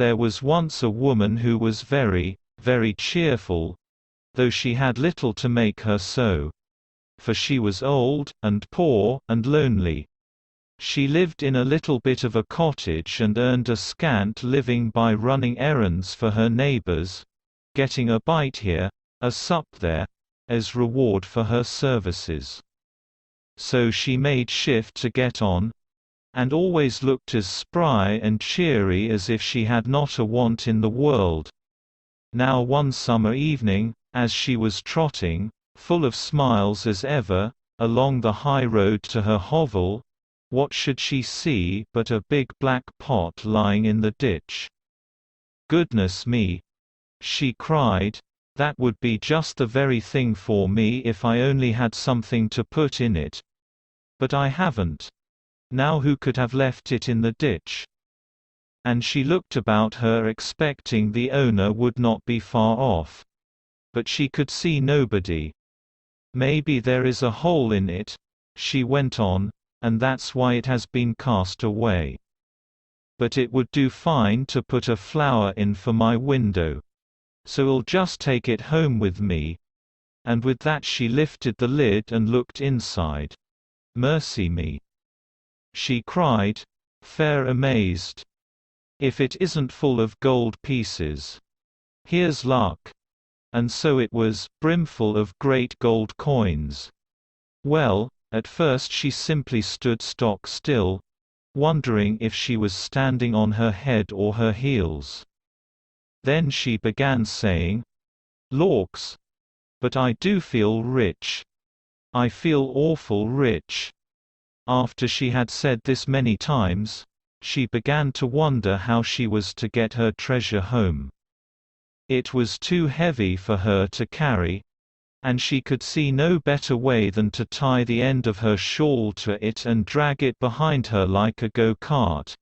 There was once a woman who was very, very cheerful, though she had little to make her so. For she was old, and poor, and lonely. She lived in a little bit of a cottage and earned a scant living by running errands for her neighbours, getting a bite here, a sup there, as reward for her services. So she made shift to get on, and always looked as spry and cheery as if she had not a want in the world. Now one summer evening, as she was trotting, full of smiles as ever, along the high road to her hovel, what should she see but a big black pot lying in the ditch. "Goodness me!" she cried, "that would be just the very thing for me if I only had something to put in it. But I haven't. Now who could have left it in the ditch?" And she looked about her expecting the owner would not be far off. But she could see nobody. "Maybe there is a hole in it," she went on, "and that's why it has been cast away. But it would do fine to put a flower in for my window. So I'll just take it home with me." And with that she lifted the lid and looked inside. "Mercy me!" she cried, fair amazed. "If it isn't full of gold pieces! Here's luck!" And so it was, brimful of great gold coins. Well, at first she simply stood stock still, wondering if she was standing on her head or her heels. Then she began saying, "Lawks! But I do feel rich. I feel awful rich." After she had said this many times, she began to wonder how she was to get her treasure home. It was too heavy for her to carry, and she could see no better way than to tie the end of her shawl to it and drag it behind her like a go-kart.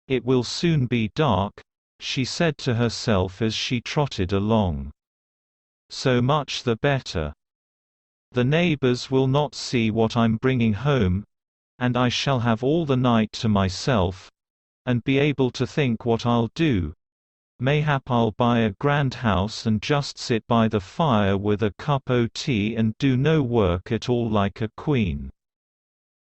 "It will soon be dark," she said to herself as she trotted along. "So much the better. The neighbours will not see what I'm bringing home, and I shall have all the night to myself, and be able to think what I'll do. Mayhap I'll buy a grand house and just sit by the fire with a cup o' tea and do no work at all like a queen.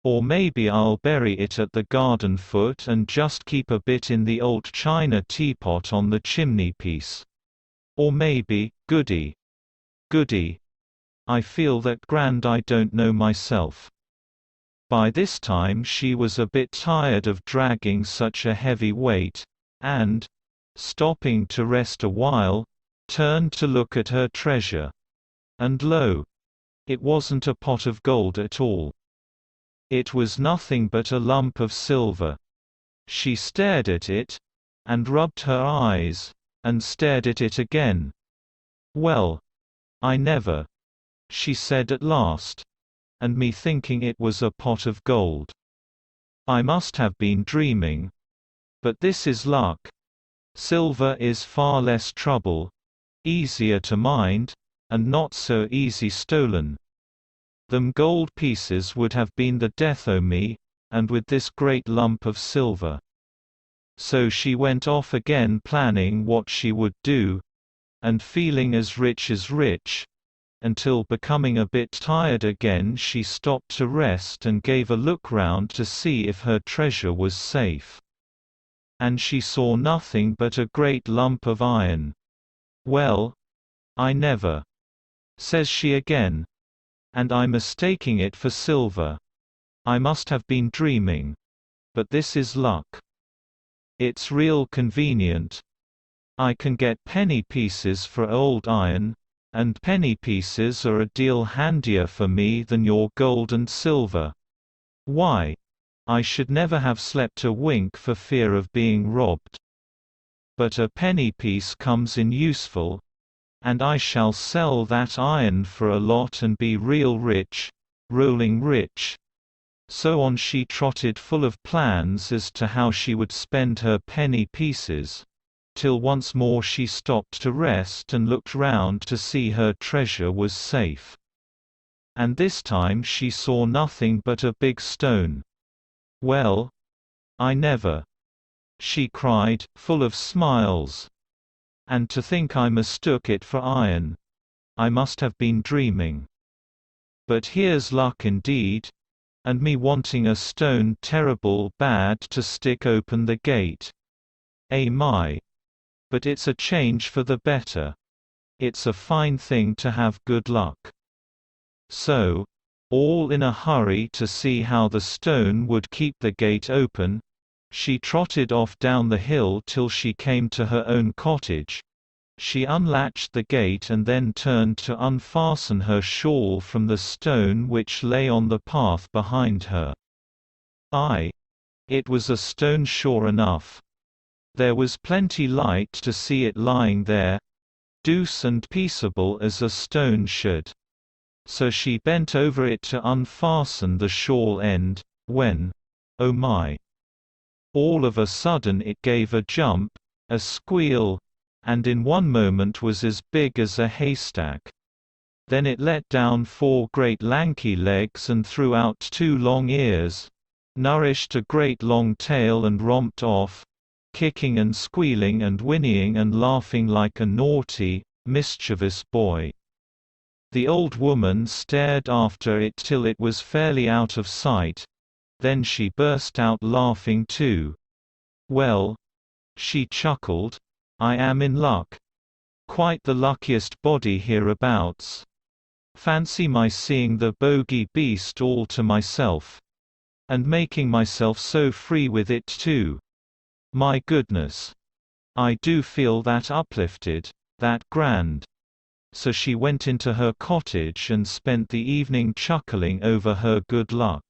Or maybe I'll bury it at the garden foot and just keep a bit in the old china teapot on the chimney-piece. Or maybe, Goody. Goody. I feel that grand I don't know myself." By this time she was a bit tired of dragging such a heavy weight, and, stopping to rest a while, turned to look at her treasure. And lo! It wasn't a pot of gold at all. It was nothing but a lump of silver. She stared at it, and rubbed her eyes, and stared at it again. "Well, I never," she said at last. "And me thinking it was a pot of gold. I must have been dreaming. But this is luck. Silver is far less trouble, easier to mind, and not so easy stolen. Them gold pieces would have been the death o' me, and with this great lump of silver." So she went off again planning what she would do, and feeling as rich, until becoming a bit tired again she stopped to rest and gave a look round to see if her treasure was safe. And she saw nothing but a great lump of iron. "Well, I never," says she again. "And I mistaking it for silver. I must have been dreaming. But this is luck. It's real convenient. I can get penny pieces for old iron, and penny pieces are a deal handier for me than your gold and silver. Why? I should never have slept a wink for fear of being robbed. But a penny piece comes in useful, and I shall sell that iron for a lot and be real rich, rolling rich." So on she trotted full of plans as to how she would spend her penny pieces, till once more she stopped to rest and looked round to see her treasure was safe. And this time she saw nothing but a big stone. "Well, I never," she cried, full of smiles. "And to think I mistook it for iron. I must have been dreaming. But here's luck indeed. And me wanting a stone terrible bad to stick open the gate. My! But it's a change for the better. It's a fine thing to have good luck." So, all in a hurry to see how the stone would keep the gate open, she trotted off down the hill till she came to her own cottage. She unlatched the gate and then turned to unfasten her shawl from the stone which lay on the path behind her. Aye! It was a stone sure enough. There was plenty light to see it lying there, douce and peaceable as a stone should. So she bent over it to unfasten the shawl end, when, oh my! All of a sudden it gave a jump, a squeal, and in one moment was as big as a haystack. Then it let down 4 great lanky legs and threw out 2 long ears, nourished a great long tail and romped off, kicking and squealing and whinnying and laughing like a naughty, mischievous boy. The old woman stared after it till it was fairly out of sight. Then she burst out laughing too. "Well," she chuckled, "I am in luck. Quite the luckiest body hereabouts. Fancy my seeing the Bogey-Beast all to myself. And making myself so free with it too. My goodness! I do feel that uplifted, that grand." So she went into her cottage and spent the evening chuckling over her good luck.